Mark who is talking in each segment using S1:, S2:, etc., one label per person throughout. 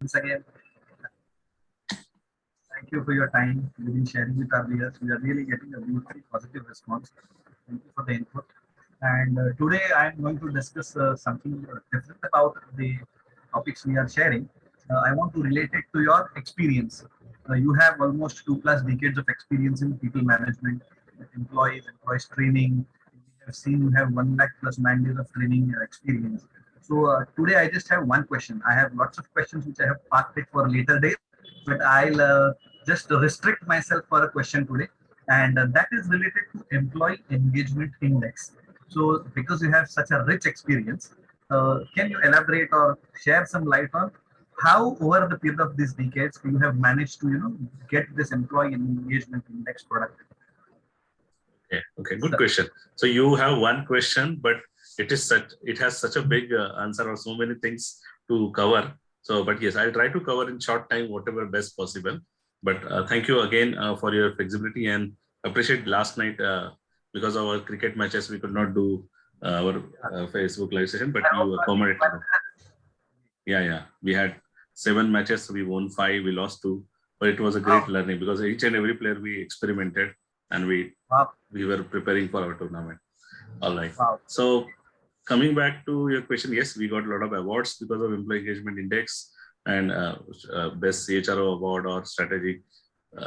S1: Once again, thank you for your time. You've been sharing with our viewers. We are really getting a beautiful positive response. Thank you for the input. And today I'm going to discuss something different about the topics we are sharing. I want to relate it to your experience. You have almost 2+ decades of experience in people management, employees training. We have seen you have 1 lakh plus man-days of training experience. So today I just have one question. I have lots of questions which I have parked it for later days, but I'll just restrict myself for a question today, and that is related to employee engagement index. So, because you have such a rich experience, can you elaborate or share some light on how, over the period of these decades, you have managed to, get this employee engagement index product?
S2: Okay, good question. So you have one question, but it has such a big answer or so many things to cover. So, but yes, I'll try to cover in short time whatever best possible. But thank you again for your flexibility, and appreciate last night because of our cricket matches we could not do our Facebook live session, but you accommodated. Yeah. We had 7 matches, we won 5, we lost 2, but it was a great learning because each and every player we experimented and we were preparing for our tournament. All right. So coming back to your question, yes, we got a lot of awards because of employee engagement index and best CHRO award or strategic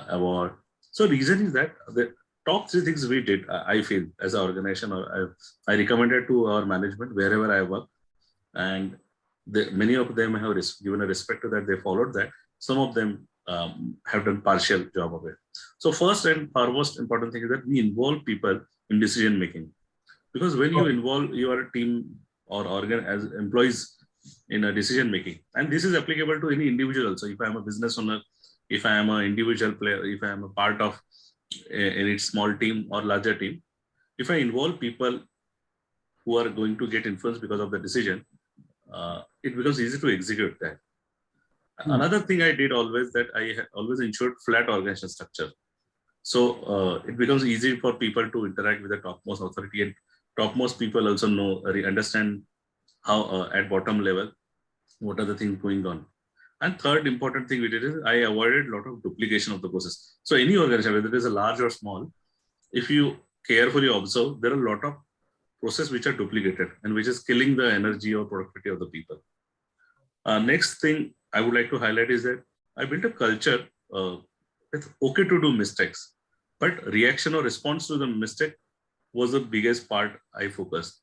S2: award. So reason is that the top 3 things we did, I feel as an organization, or I recommended to our management wherever I work, and many of them have given a respect to that. They followed that. Some of them have done partial job of it. So first and foremost important thing is that we involve people in decision making, because when you involve your team or organ as employees in a decision making, and this is applicable to any individual also. If I am a business owner, if I am an individual player, if I am a part of any small team or larger team, if I involve people who are going to get influenced because of the decision, it becomes easy to execute that. Another thing I did always that I always ensured flat organization structure. So it becomes easy for people to interact with the topmost authority, and topmost people also understand how at bottom level, what are the things going on. And third important thing we did is I avoided a lot of duplication of the process. So any organization, whether it is a large or small, if you carefully observe, there are a lot of processes which are duplicated and which is killing the energy or productivity of the people. Next thing I would like to highlight is that I built a culture. It's okay to do mistakes, but reaction or response to the mistake was the biggest part I focused.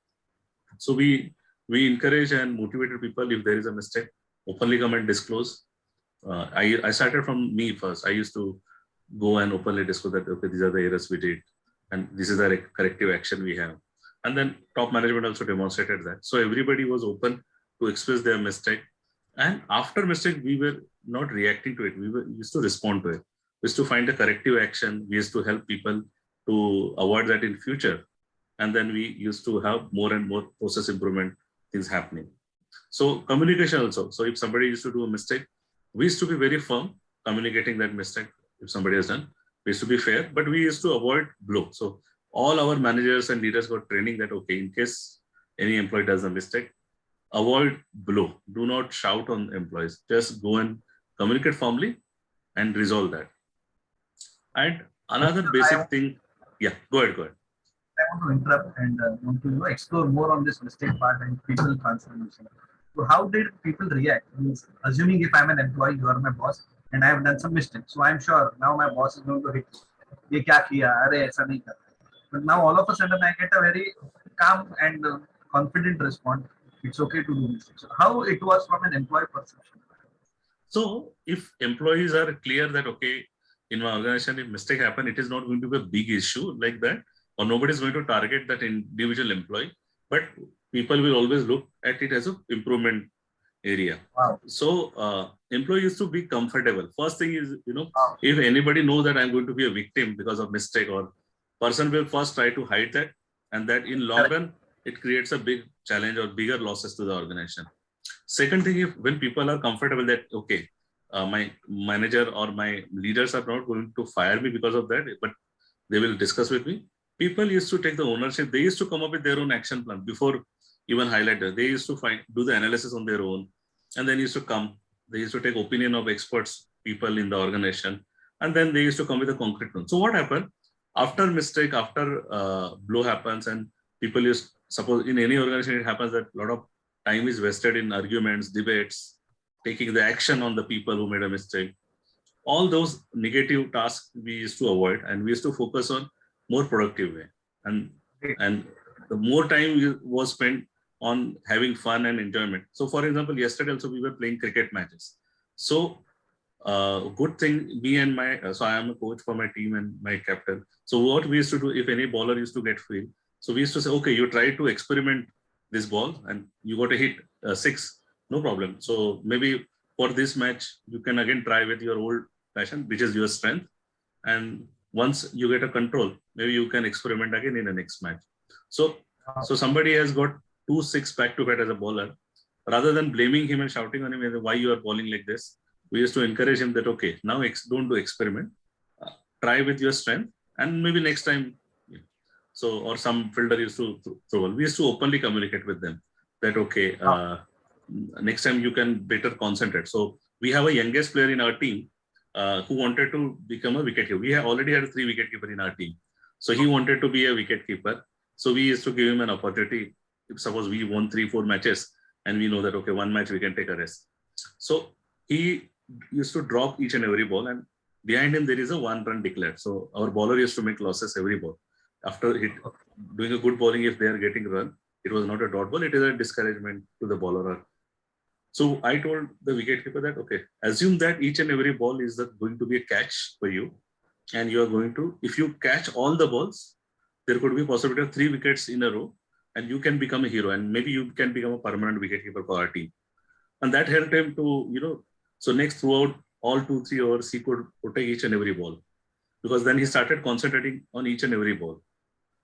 S2: So we encourage and motivated people. If there is a mistake, openly come and disclose. I started from me first. I used to go and openly disclose that, okay, these are the errors we did, and this is the corrective action we have. And then top management also demonstrated that. So everybody was open to express their mistake. And after mistake, we were not reacting to it. We used to respond to it. We used to find a corrective action. We used to help people to avoid that in future. And then we used to have more and more process improvement things happening. So communication also. So if somebody used to do a mistake, we used to be very firm communicating that mistake. If somebody has done, we used to be fair, but we used to avoid blow. So all our managers and leaders got training that, okay, in case any employee does a mistake, avoid blow. Do not shout on employees. Just go and communicate firmly and resolve that. And another basic thing, yeah, go ahead.
S1: I want to interrupt and want to explore more on this mistake part and people transformation. So how did people react? Means, assuming if I'm an employee, you are my boss, and I have done some mistake, so I'm sure now my boss is going to hit me. ये क्या किया? अरे ऐसा नहीं कर. But now all of a sudden I get a very calm and confident response. It's okay to do mistakes. So how it was from an employee perception?
S2: So if employees are clear that, okay, in my organization, if mistake happen, it is not going to be a big issue like that, or nobody is going to target that individual employee, but people will always look at it as an improvement area.
S1: Wow.
S2: So employees used to be comfortable. First thing is, if anybody knows that I'm going to be a victim because of mistake, or person will first try to hide that, and that in long run, it creates a big challenge or bigger losses to the organization. Second thing, when people are comfortable that, okay, my manager or my leaders are not going to fire me because of that, but they will discuss with me. People used to take the ownership. They used to come up with their own action plan before even highlight that. They used to do the analysis on their own, and then used to come they used to take opinion of experts, people in the organization, and then they used to come with a concrete one. So what happened? After mistake, after blow happens, and people used, suppose in any organization, it happens that a lot of time is wasted in arguments, debates, taking the action on the people who made a mistake. All those negative tasks we used to avoid, and we used to focus on more productive way. And the more time was spent on having fun and enjoyment. So for example, yesterday also we were playing cricket matches. So good thing, me and my, so I am a coach for my team and my captain. So what we used to do, if any bowler used to get free, so we used to say, okay, you try to experiment this ball and you got to hit six, no problem. So maybe for this match, you can again try with your old passion, which is your strength. And once you get a control, maybe you can experiment again in the next match. So somebody has got 2-6 back to back as a bowler. Rather than blaming him and shouting on him why you are bowling like this, we used to encourage him that, okay, now don't do experiment, try with your strength, and maybe next time. So, or some fielder used to throw. We used to openly communicate with them that, okay, next time you can better concentrate. So we have a youngest player in our team who wanted to become a wicketkeeper. We have already had 3 wicketkeeper in our team. So he wanted to be a wicketkeeper. So we used to give him an opportunity. If suppose we won 3-4 matches and we know that, okay, 1 match we can take a rest. So he used to drop each and every ball, and behind him there is a 1 run declared. So our bowler used to make losses every ball. After doing a good bowling, if they are getting run, it was not a dot ball, it is a discouragement to the bowler. So I told the wicketkeeper that, okay, assume that each and every ball is going to be a catch for you. And you are going to, if you catch all the balls, there could be a possibility of 3 wickets in a row, and you can become a hero. And maybe you can become a permanent wicketkeeper for our team. And that helped him to, so next throughout all 2-3 overs, he could protect each and every ball. Because then he started concentrating on each and every ball.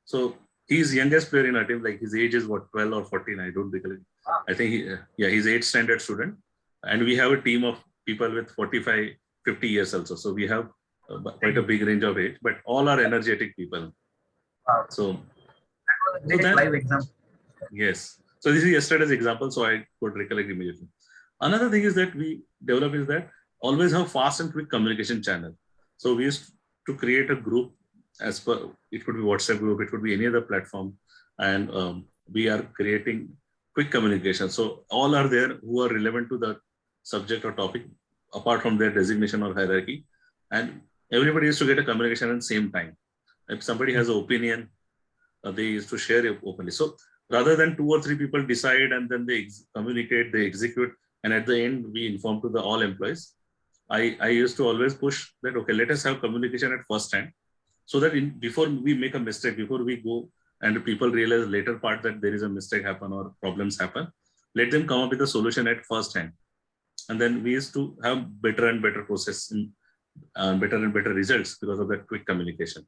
S2: So he's youngest player in our team, like his age is what, 12 or 14, I don't recall. I think he's 8th standard student. And we have a team of people with 45, 50 years also. So we have quite a big range of age, but all are energetic people. So
S1: that was a great live example.
S2: Yes. So this is yesterday's example, so I could recollect immediately. Another thing is that we develop is that always have fast and quick communication channel. So we used to create a group as per, it could be WhatsApp group, it could be any other platform. And we are creating quick communication. So all are there who are relevant to the subject or topic, apart from their designation or hierarchy. And everybody used to get a communication at the same time. If somebody has an opinion, they used to share it openly. So rather than 2 or 3 people decide and then they communicate, they execute, and at the end we inform to the all employees, I used to always push that, okay, let us have communication at first hand, so that before we make a mistake, before we go and people realize later part that there is a mistake happen or problems happen, let them come up with a solution at first hand. And then we used to have better and better process, better and better results because of that quick communication.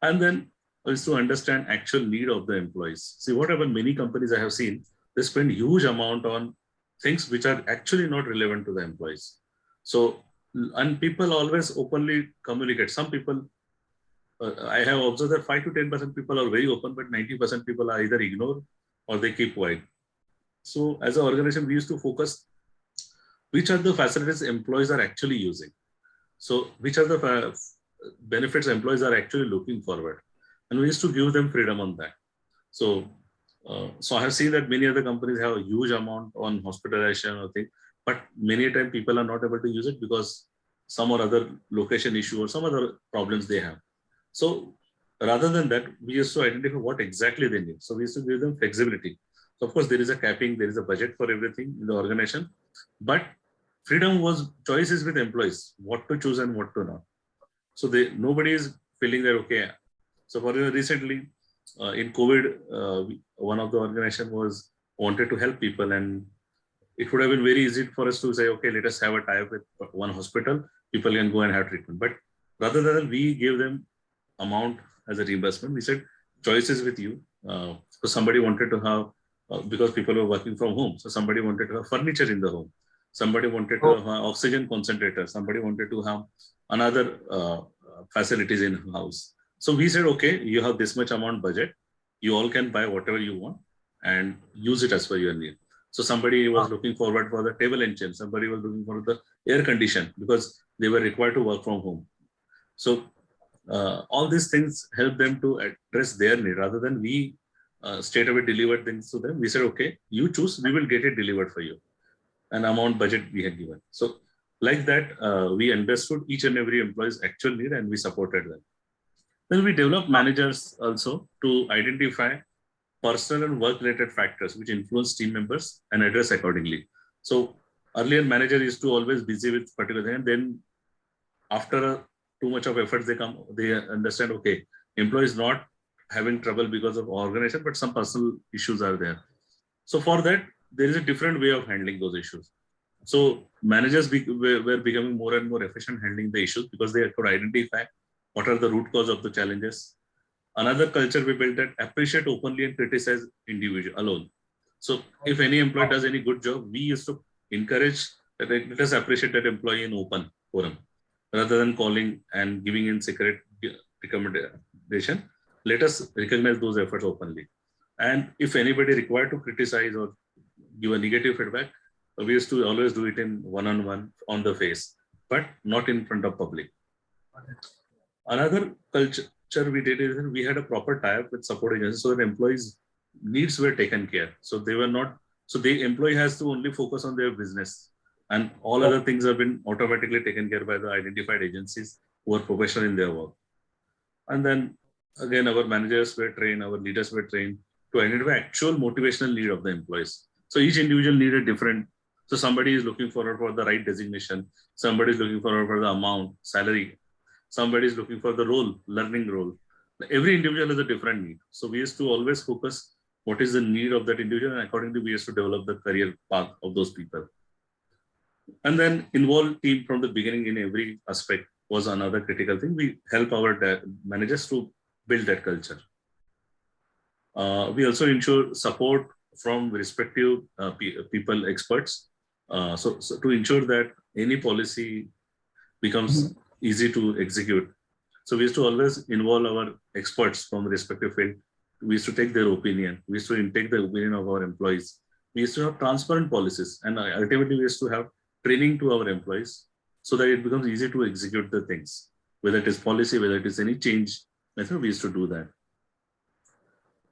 S2: And then is to understand actual need of the employees. See, what happened, many companies I have seen, they spend huge amount on things which are actually not relevant to the employees. So, and people always openly communicate. Some people, I have observed that 5 to 10% people are very open, but 90% people are either ignored or they keep quiet. So as an organization, we used to focus which are the facilities employees are actually using. So which are the benefits employees are actually looking forward. And we used to give them freedom on that. So, so I have seen that many other companies have a huge amount on hospitalization or thing, but many times people are not able to use it because some or other location issue or some other problems they have. So rather than that, we used to identify what exactly they need. So we used to give them flexibility. So of course, there is a capping, there is a budget for everything in the organization, but freedom was choices with employees, what to choose and what to not. So nobody is feeling that, okay. So for recently in COVID, one of the organization wanted to help people, and it would have been very easy for us to say, okay, let us have a tie-up with one hospital, people can go and have treatment. But rather than we gave them amount as a reimbursement, we said choices with you. So somebody wanted to have, because people were working from home, so somebody wanted to have furniture in the home. Somebody wanted to have oxygen concentrator. Somebody wanted to have another facilities in house. So we said, okay, you have this much amount budget. You all can buy whatever you want and use it as per your need. So somebody was
S1: Ah.
S2: looking forward for the table and chair, somebody was looking for the air condition because they were required to work from home. So all these things help them to address their need rather than we straight away delivered things to them. We said, okay, you choose, we will get it delivered for you. An amount budget we had given. So like that, we understood each and every employee's actual need and we supported them. Then we developed managers also to identify personal and work-related factors which influence team members and address accordingly. So earlier manager used to always busy with particular thing, and then after too much of effort, they understand, okay, employee is not having trouble because of organization, but some personal issues are there. So for that, there is a different way of handling those issues. So managers were becoming more and more efficient handling the issues because they could identify what are the root cause of the challenges. Another culture we built that appreciate openly and criticize individual alone. So if any employee does any good job, we used to encourage that let us appreciate that employee in open forum rather than calling and giving in secret recommendation. Let us recognize those efforts openly. And if anybody required to criticize or give a negative feedback, we used to always do it in one-on-one on the face, but not in front of public. Another culture we did is we had a proper tie-up with support agencies so that employees' needs were taken care. So they were not, so the employee has to only focus on their business and all other things have been automatically taken care by the identified agencies who are professional in their work. And then again, our managers were trained, our leaders were trained to identify actual motivational need of the employees. So each individual needed different. So somebody is looking forward for the right designation. Somebody is looking forward for the amount, salary. Somebody is looking for the role, learning role. Every individual has a different need. So we used to always focus what is the need of that individual, and accordingly we used to develop the career path of those people. And then involve team from the beginning in every aspect was another critical thing. We help our managers to build that culture. We also ensure support from respective people, experts. So to ensure that any policy becomes easy to execute. So we used to always involve our experts from the respective field. We used to take their opinion. We used to take the opinion of our employees. We used to have transparent policies, and ultimately we used to have training to our employees so that it becomes easy to execute the things, whether it is policy, whether it is any change method, we used to do that.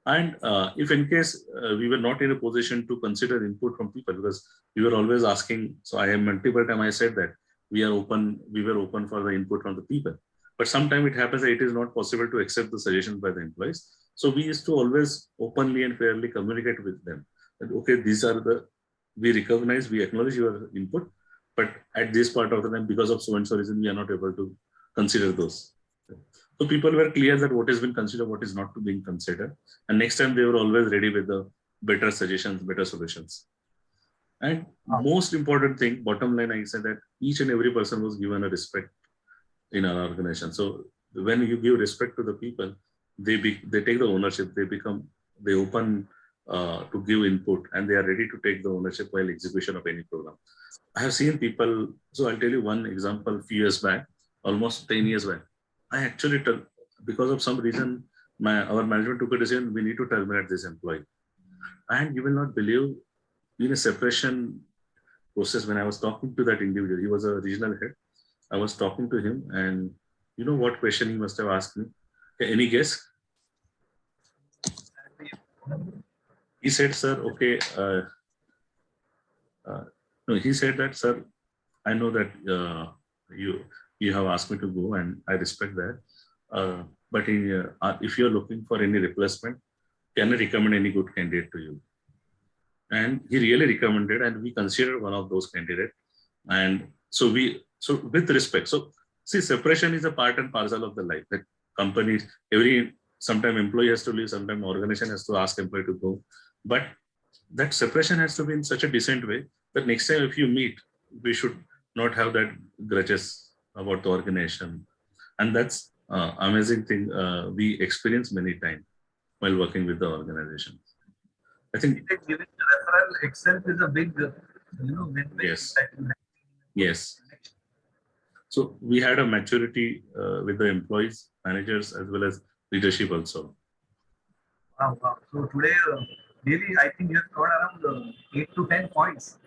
S2: And if in case we were not in a position to consider input from people, because we were always asking, so I have multiple times I said that we were open for the input from the people. But sometimes it happens that it is not possible to accept the suggestions by the employees. So we used to always openly and fairly communicate with them that, okay, these are we recognize, we acknowledge your input, but at this part of the time, because of so and so reason, we are not able to consider those. So people were clear that what has been considered, what is not to being considered. And next time they were always ready with the better suggestions, better solutions. And most important thing, bottom line, I said that each and every person was given a respect in our organization. So when you give respect to the people, they take the ownership, they open to give input, and they are ready to take the ownership while execution of any program. I have seen people, so I'll tell you one example, a few years back, almost 10 years back. I actually, because of some reason, our management took a decision, we need to terminate this employee. And you will not believe, in a separation process, when I was talking to that individual, he was a regional head. I was talking to him, and you know what question he must have asked me? Any guess? He said, sir, okay. No, he said that, sir, I know that you have asked me to go, and I respect that. But if you're looking for any replacement, can I recommend any good candidate to you? And he really recommended, and we considered one of those candidates. And so with respect, so see, separation is a part and parcel of the life. That companies, sometime employee has to leave, sometime organization has to ask employee to go. But that separation has to be in such a decent way that next time if you meet, we should not have that grudges about the organization. And that's amazing thing we experience many times while working with the organization. I think
S1: giving referral itself is a big, win-win.
S2: Yes. Yes. So we had a maturity with the employees, managers, as well as leadership also.
S1: Wow. So today, really, I think you have covered around 8 to 10 points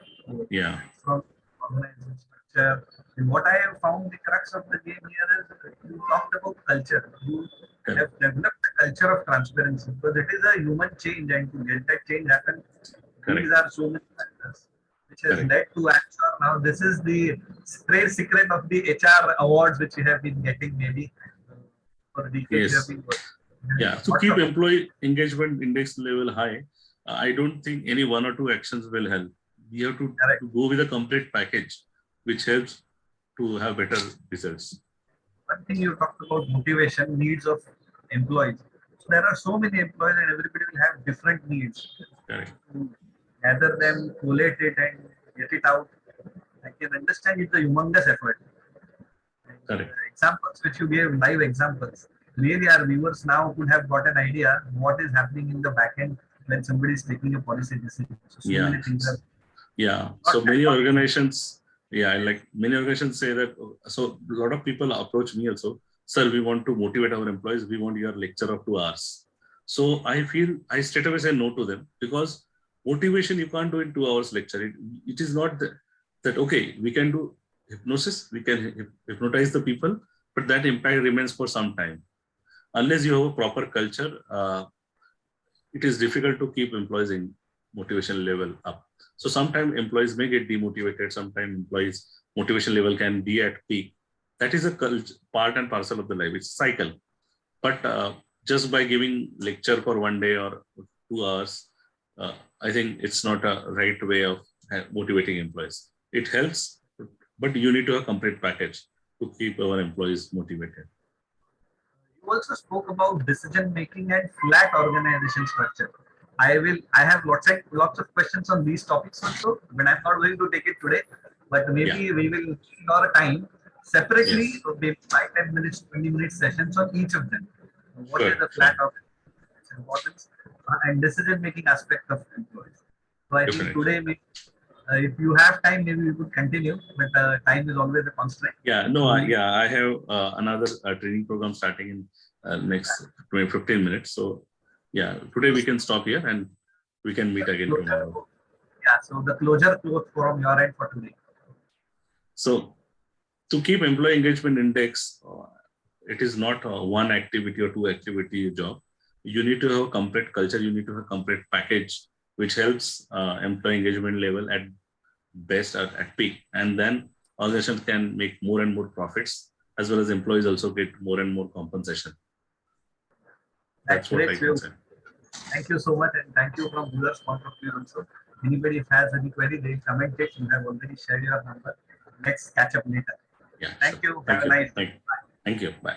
S2: Yeah,
S1: from organization structure. And what I have found the crux of the game here is you talked about culture. You have
S2: correct,
S1: developed a culture of transparency because it is a human change, and to get that change happen, these
S2: correct,
S1: are so many factors which has
S2: correct.
S1: led to answer. Now, this is the trade secret of the HR awards which you have been getting maybe for decades you have
S2: Yes.
S1: been working.
S2: Yeah. To
S1: Lots
S2: keep
S1: of
S2: employee engagement index level high, I don't think any one or two actions will help. We have
S1: correct.
S2: to go with a complete package, which helps to have better results.
S1: One thing you talked about motivation, needs of employees. So there are so many employees and everybody will have different needs.
S2: Correct.
S1: To gather them, collate it and get it out. I can understand it's a humongous effort. And
S2: Correct.
S1: examples which you gave, live examples, really our viewers now could have got an idea what is happening in the back end when somebody is taking a policy decision. So
S2: Yeah.
S1: many things are
S2: Yeah.
S1: not
S2: So
S1: that
S2: many
S1: much.
S2: organizations, yeah, like many organizations say that. So a lot of people approach me also, sir, we want to motivate our employees. We want your lecture of 2 hours. So I feel I straight away say no to them because motivation you can't do in 2 hours lecture. It is not that okay, we can do hypnosis, we can hypnotize the people, but that impact remains for some time. Unless you have a proper culture, it is difficult to keep employees in motivation level up. So sometimes employees may get demotivated. Sometimes employees motivation level can be at peak. That is a part and parcel of the life. It's a cycle. But just by giving lecture for 1 day or 2 hours, I think it's not a right way of motivating employees. It helps, but you need to have a complete package to keep our employees motivated.
S1: You also spoke about decision making and flat organization structure. I have lots of questions on these topics also, but I'm not going to take it today. But
S2: Yeah.
S1: maybe we will take our time separately,
S2: Yes.
S1: maybe 5, 10 minutes, 20 minute sessions on each of them. What is
S2: Sure.
S1: the
S2: Sure.
S1: flat organization importance and decision making aspect of employees? So I think
S2: Definitely.
S1: today, if you have time, maybe we could continue, but time is always a constraint.
S2: Yeah, no,
S1: So we,
S2: I have another training program starting in next 20, 15 minutes. So, yeah, today we can stop here and we can meet again tomorrow.
S1: yeah, so the closure quote from your end for today.
S2: So, to keep employee engagement index, it is not one activity or two activity job. You need to have a complete culture. You need to have a complete package which helps employee engagement level at best at peak, and then organizations can make more and more profits as well as employees also get more and more compensation.
S1: That's
S2: That's what
S1: great,
S2: I can
S1: Shiv.
S2: say.
S1: Thank you so much, and thank you from viewers' point of view also. Anybody if has any query, they comment it. You have already shared your number. Let's catch up later.
S2: Yeah, sure.
S1: Thank you. Have
S2: Thank
S1: a
S2: you.
S1: nice day.
S2: Thank you. Thank you. Bye.